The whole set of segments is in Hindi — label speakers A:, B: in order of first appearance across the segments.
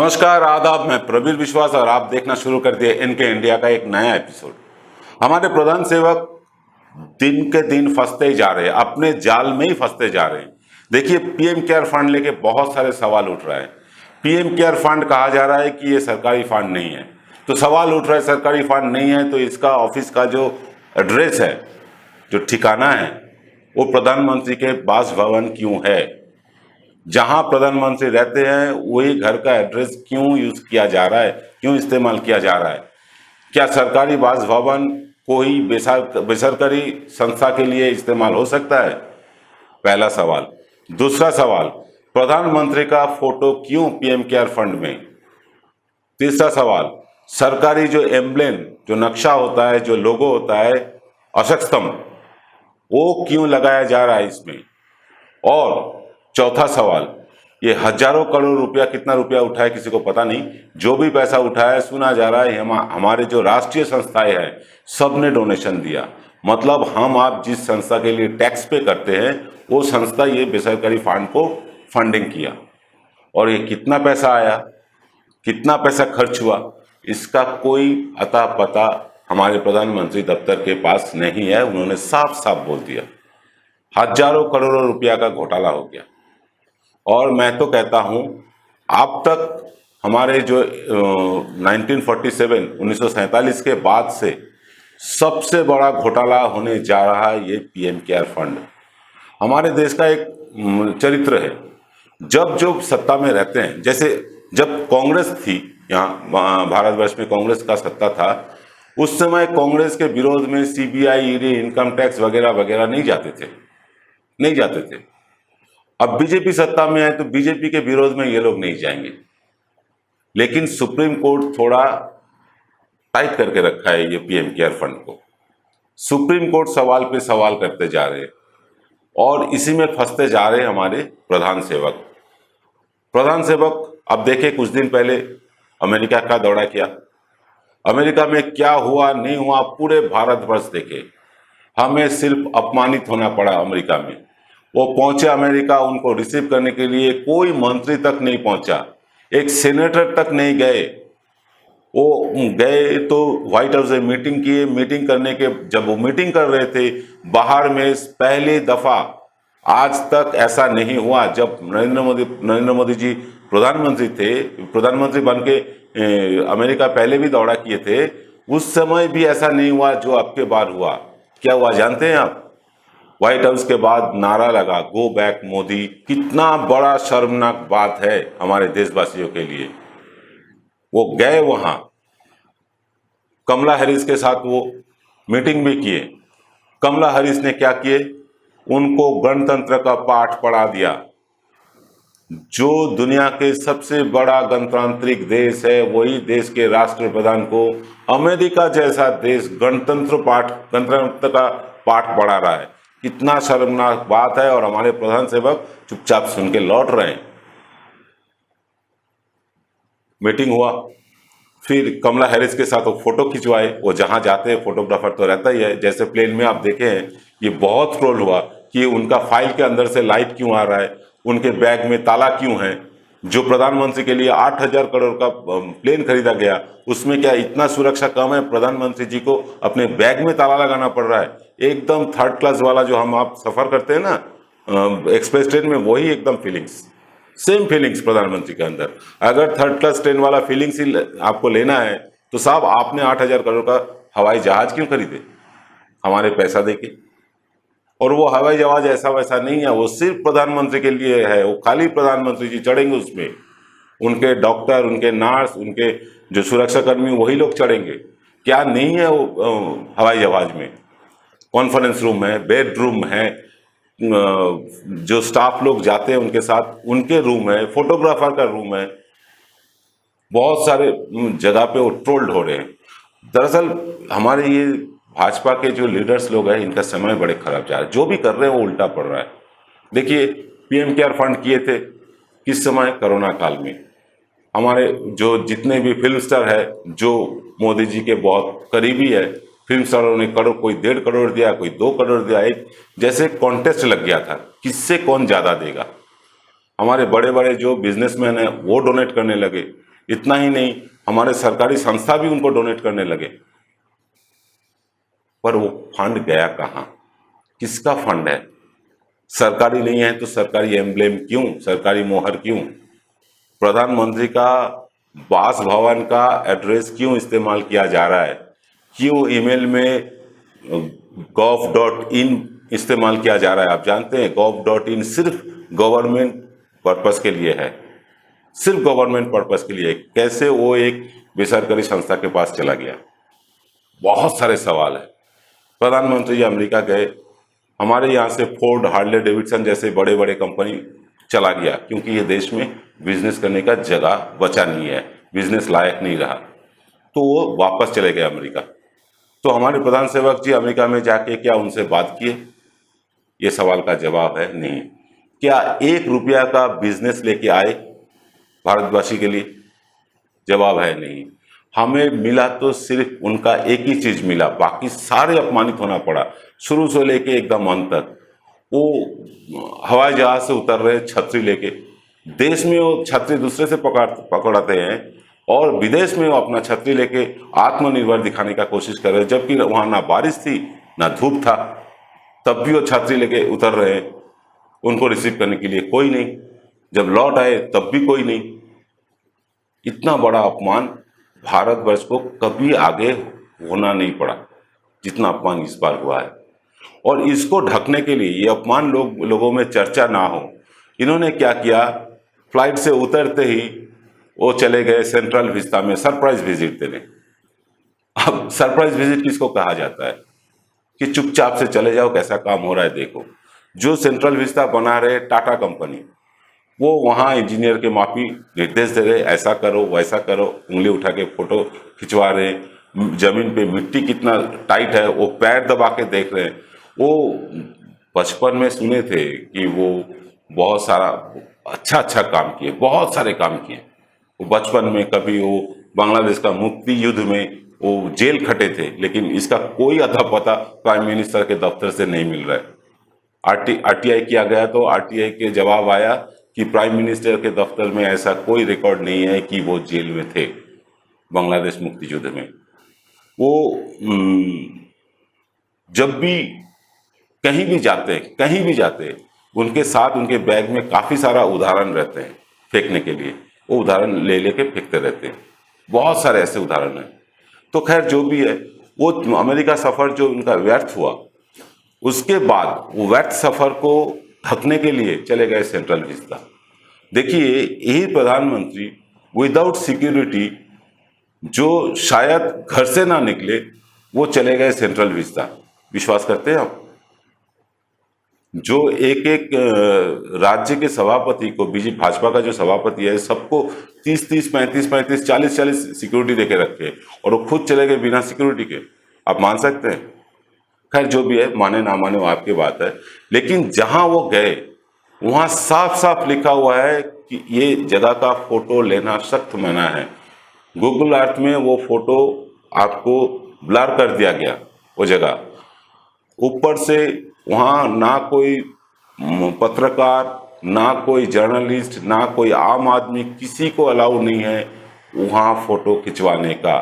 A: नमस्कार, आदाब। मैं प्रवीर विश्वास और आप देखना शुरू कर दिए इनके इंडिया का एक नया एपिसोड। हमारे प्रधान सेवक दिन के दिन फंसते ही जा रहे हैं, अपने जाल में ही फंसते जा रहे हैं। देखिए, पीएम केयर फंड लेके बहुत सारे सवाल उठ रहे हैं। पीएम केयर फंड कहा जा रहा है कि ये सरकारी फंड नहीं है, तो सवाल उठ रहा है सरकारी फंड नहीं है तो इसका ऑफिस का जो एड्रेस है, जो ठिकाना है, वो प्रधानमंत्री के बासभवन क्यों है? जहां प्रधानमंत्री रहते हैं वही घर का एड्रेस क्यों यूज किया जा रहा है, क्यों इस्तेमाल किया जा रहा है? क्या सरकारी बासभवन कोई बेसरकारी संस्था के लिए इस्तेमाल हो सकता है? पहला सवाल। दूसरा सवाल, प्रधानमंत्री का फोटो क्यों पीएम केयर फंड में? तीसरा सवाल, सरकारी जो एम्ब्लेम, जो नक्शा होता है, जो लोगो होता है, अशोक स्तंभ, वो क्यों लगाया जा रहा है इसमें? और चौथा सवाल, ये हजारों करोड़ रुपया, कितना रुपया उठाया किसी को पता नहीं, जो भी पैसा उठाया सुना जा रहा है हमारे जो राष्ट्रीय संस्थाएं हैं सब ने डोनेशन दिया। मतलब हम आप जिस संस्था के लिए टैक्स पे करते हैं वो संस्था ये बेसरकारी फंड को फंडिंग किया। और ये कितना पैसा आया, कितना पैसा खर्च हुआ, इसका कोई अता पता हमारे प्रधानमंत्री दफ्तर के पास नहीं है। उन्होंने साफ साफ बोल दिया, हजारों करोड़ों रुपया का घोटाला हो गया। और मैं तो कहता हूं, अब तक हमारे जो 1947 के बाद से सबसे बड़ा घोटाला होने जा रहा है ये पीएम केयर फंड। हमारे देश का एक चरित्र है, जब जो सत्ता में रहते हैं, जैसे जब कांग्रेस थी यहाँ भारतवर्ष में, कांग्रेस का सत्ता था, उस समय कांग्रेस के विरोध में सीबीआई, ईडी, इनकम टैक्स वगैरह वगैरह नहीं जाते थे। अब बीजेपी सत्ता में है तो बीजेपी के विरोध में ये लोग नहीं जाएंगे। लेकिन सुप्रीम कोर्ट थोड़ा टाइट करके रखा है ये पीएम केयर फंड को। सुप्रीम कोर्ट सवाल पे सवाल करते जा रहे हैं और इसी में फंसते जा रहे हैं हमारे प्रधान सेवक। अब देखे, कुछ दिन पहले अमेरिका का दौरा किया। अमेरिका में क्या हुआ नहीं हुआ पूरे भारतवर्ष देखे। हमें सिर्फ अपमानित होना पड़ा अमेरिका में। वो पहुंचे अमेरिका, उनको रिसीव करने के लिए कोई मंत्री तक नहीं पहुंचा, एक सेनेटर तक नहीं गए। वो गए तो व्हाइट हाउस में मीटिंग किए। मीटिंग करने के जब वो मीटिंग कर रहे थे बाहर में, पहली दफा आज तक ऐसा नहीं हुआ। जब नरेंद्र मोदी जी प्रधानमंत्री थे, प्रधानमंत्री बन के अमेरिका पहले भी दौरा किए थे, उस समय भी ऐसा नहीं हुआ जो अब के बार हुआ। क्या हुआ जानते हैं आप? व्हाइट हाउस के बाद नारा लगा, गो बैक मोदी। कितना बड़ा शर्मनाक बात है हमारे देशवासियों के लिए। वो गए वहां, कमला हैरिस के साथ वो मीटिंग भी किए। कमला हैरिस ने क्या किए? उनको गणतंत्र का पाठ पढ़ा दिया। जो दुनिया के सबसे बड़ा गणतांत्रिक देश है, वही देश के राष्ट्रप्रधान को अमेरिका जैसा देश गणतंत्र का पाठ पढ़ा रहा है। कितना शर्मनाक बात है। और हमारे प्रधान सेवक चुपचाप सुन के लौट रहे हैं। मीटिंग हुआ, फिर कमला हैरिस के साथ वो फोटो खिंचवाए। वो जहां जाते हैं फोटोग्राफर तो रहता ही है। जैसे प्लेन में आप देखे हैं, ये बहुत ट्रोल हुआ कि उनका फाइल के अंदर से लाइट क्यों आ रहा है, उनके बैग में ताला क्यों है। जो प्रधानमंत्री के लिए 8,000 करोड़ का प्लेन खरीदा गया, उसमें क्या इतना सुरक्षा कम है? प्रधानमंत्री जी को अपने बैग में ताला लगाना पड़ रहा है। एकदम थर्ड क्लास वाला जो हम आप सफर करते हैं ना एक्सप्रेस ट्रेन में, वही एकदम सेम फीलिंग्स प्रधानमंत्री के अंदर। अगर थर्ड क्लास ट्रेन वाला फीलिंग्स ही आपको लेना है तो साहब आपने 8,000 करोड़ का हवाई जहाज क्यों खरीदे हमारे पैसा देके? और वो हवाई जहाज ऐसा वैसा नहीं है, वो सिर्फ प्रधानमंत्री के लिए है। वो खाली प्रधानमंत्री जी चढ़ेंगे उसमें, उनके डॉक्टर, उनके नर्स, उनके जो सुरक्षाकर्मी, वही लोग चढ़ेंगे। क्या नहीं है वो हवाई जहाज में? कॉन्फ्रेंस रूम है, बेडरूम है, जो स्टाफ लोग जाते हैं उनके साथ उनके रूम है, फोटोग्राफर का रूम है। बहुत सारे जगह पे वो ट्रोल्ड हो रहे हैं। दरअसल हमारे ये भाजपा के जो लीडर्स लोग हैं, इनका समय बड़े खराब जा रहा है। जो भी कर रहे हैं वो उल्टा पड़ रहा है। देखिए, पीएम केयर फंड किए थे किस समय? कोरोना काल में। हमारे जो जितने भी फिल्म स्टार है, जो मोदी जी के बहुत करीबी है, फिल्म स्टारों ने कोई 1.5 करोड़ दिया, कोई 2 करोड़ दिया। एक जैसे कॉन्टेस्ट लग गया था, किससे कौन ज्यादा देगा। हमारे बड़े बड़े जो बिजनेसमैन हैं वो डोनेट करने लगे। इतना ही नहीं, हमारे सरकारी संस्था भी उनको डोनेट करने लगे। पर वो फंड गया कहाँ? किसका फंड है? सरकारी नहीं है तो सरकारी एम्ब्लेम क्यों, सरकारी मोहर क्यों? प्रधानमंत्री का बासभवन का एड्रेस क्यों इस्तेमाल किया जा रहा है? क्यों ईमेल में gov.in इस्तेमाल किया जा रहा है? आप जानते हैं gov.in सिर्फ गवर्नमेंट पर्पस के लिए है, सिर्फ गवर्नमेंट पर्पस के लिए। कैसे वो एक बेसरकारी संस्था के पास चला गया? बहुत सारे सवाल है। प्रधानमंत्री जी अमेरिका गए, हमारे यहाँ से फोर्ड, हार्ले डेविडसन जैसे बड़े बड़े कंपनी चला गया, क्योंकि ये देश में बिजनेस करने का जगह बचा नहीं है, बिजनेस लायक नहीं रहा, तो वो वापस चले गए अमेरिका। तो हमारे प्रधान सेवक जी अमेरिका में जाके क्या उनसे बात किए? ये सवाल का जवाब है नहीं। क्या 1 रुपया का बिजनेस लेके आए भारतवासी के लिए? जवाब है नहीं। हमें मिला तो सिर्फ उनका एक ही चीज मिला, बाकी सारे अपमानित होना पड़ा, शुरू से लेके एकदम अंत तक। वो हवाई जहाज से उतर रहे छतरी लेके, देश में वो छतरी दूसरे से पकड़ाते हैं, और विदेश में वो अपना छतरी लेके आत्मनिर्भर दिखाने का कोशिश कर रहे हैं, जबकि वहां ना बारिश थी ना धूप था, तब भी वो छतरी लेके उतर रहे हैं। उनको रिसीव करने के लिए कोई नहीं, जब लौट आए तब भी कोई नहीं। इतना बड़ा अपमान भारतवर्ष को कभी आगे होना नहीं पड़ा जितना अपमान इस बार हुआ है। और इसको ढकने के लिए, ये अपमान लोगों में चर्चा ना हो, इन्होंने क्या किया, फ्लाइट से उतरते ही वो चले गए सेंट्रल विस्टा में सरप्राइज विजिट देने। अब सरप्राइज विजिट किसको कहा जाता है? कि चुपचाप से चले जाओ, कैसा काम हो रहा है देखो। जो सेंट्रल विस्टा बना रहे टाटा कंपनी, वो वहाँ इंजीनियर के माफी निर्देश दे रहे, ऐसा करो वैसा करो, उंगली उठा के फोटो खिंचवा रहे, जमीन पे मिट्टी कितना टाइट है वो पैर दबा के देख रहे हैं। वो बचपन में सुने थे कि वो बहुत सारा अच्छा काम किए, बहुत सारे काम किए। वो बचपन में कभी वो बांग्लादेश का मुक्ति युद्ध में वो जेल खटे थे, लेकिन इसका कोई अता पता प्राइम मिनिस्टर के दफ्तर से नहीं मिल रहा है। आरटीआई किया गया तो आरटीआई के जवाब आया कि प्राइम मिनिस्टर के दफ्तर में ऐसा कोई रिकॉर्ड नहीं है कि वो जेल में थे बांग्लादेश मुक्ति युद्ध में। वो जब भी कहीं भी जाते उनके साथ उनके बैग में काफ़ी सारा उदाहरण रहते हैं फेंकने के लिए, वो उदाहरण ले लेके फेंकते रहते हैं। बहुत सारे ऐसे उदाहरण हैं। तो खैर जो भी है, वो अमेरिका सफ़र जो उनका व्यर्थ हुआ, उसके बाद वो व्यर्थ सफ़र को ढकने के लिए चले गए सेंट्रल विस्टा। देखिए, यही प्रधानमंत्री विदाउट सिक्योरिटी, जो शायद घर से ना निकले, वो चले गए सेंट्रल विस्टा। विश्वास करते हैं आप? जो एक राज्य के सभापति को, बीजेपी भाजपा का जो सभापति है, सबको 30-30, 35-35, 40-40 सिक्योरिटी देके रखे, और वो खुद चले गए बिना सिक्योरिटी के। आप मान सकते हैं? खैर जो भी है, माने ना माने वो आपकी बात है, लेकिन जहां वो गए वहां साफ साफ लिखा हुआ है कि ये जगह का फोटो लेना सख्त मना है। गूगल अर्थ में वो फोटो आपको ब्लर कर दिया गया, वो जगह। ऊपर से वहाँ ना कोई पत्रकार, ना कोई जर्नलिस्ट, ना कोई आम आदमी, किसी को अलाउ नहीं है वहाँ फोटो खिंचवाने का।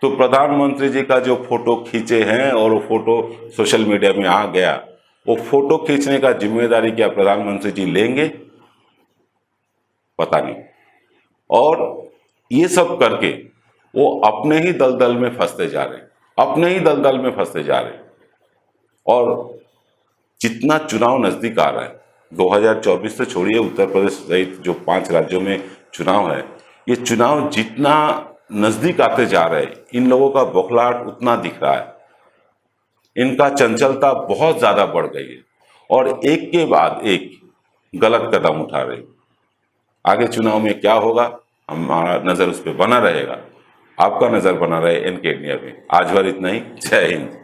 A: तो प्रधानमंत्री जी का जो फोटो खींचे हैं और वो फोटो सोशल मीडिया में आ गया, वो फोटो खींचने का जिम्मेदारी क्या प्रधानमंत्री जी लेंगे? पता नहीं। और ये सब करके वो अपने ही दलदल में फंसते जा रहे हैं, अपने ही दलदल में फंसते जा रहे हैं। और जितना चुनाव नजदीक आ रहा है, 2024 से छोड़िए, उत्तर प्रदेश सहित जो 5 राज्यों में चुनाव है, ये चुनाव जितना नजदीक आते जा रहे हैं, इन लोगों का बौखलाहट उतना दिख रहा है, इनका चंचलता बहुत ज्यादा बढ़ गई है, और एक के बाद एक गलत कदम उठा रहे हैं। आगे चुनाव में क्या होगा, हमारा नजर उस पर बना रहेगा। आपका नजर बना रहे एनके इंडिया में। आज भर इतना ही। जय हिंद।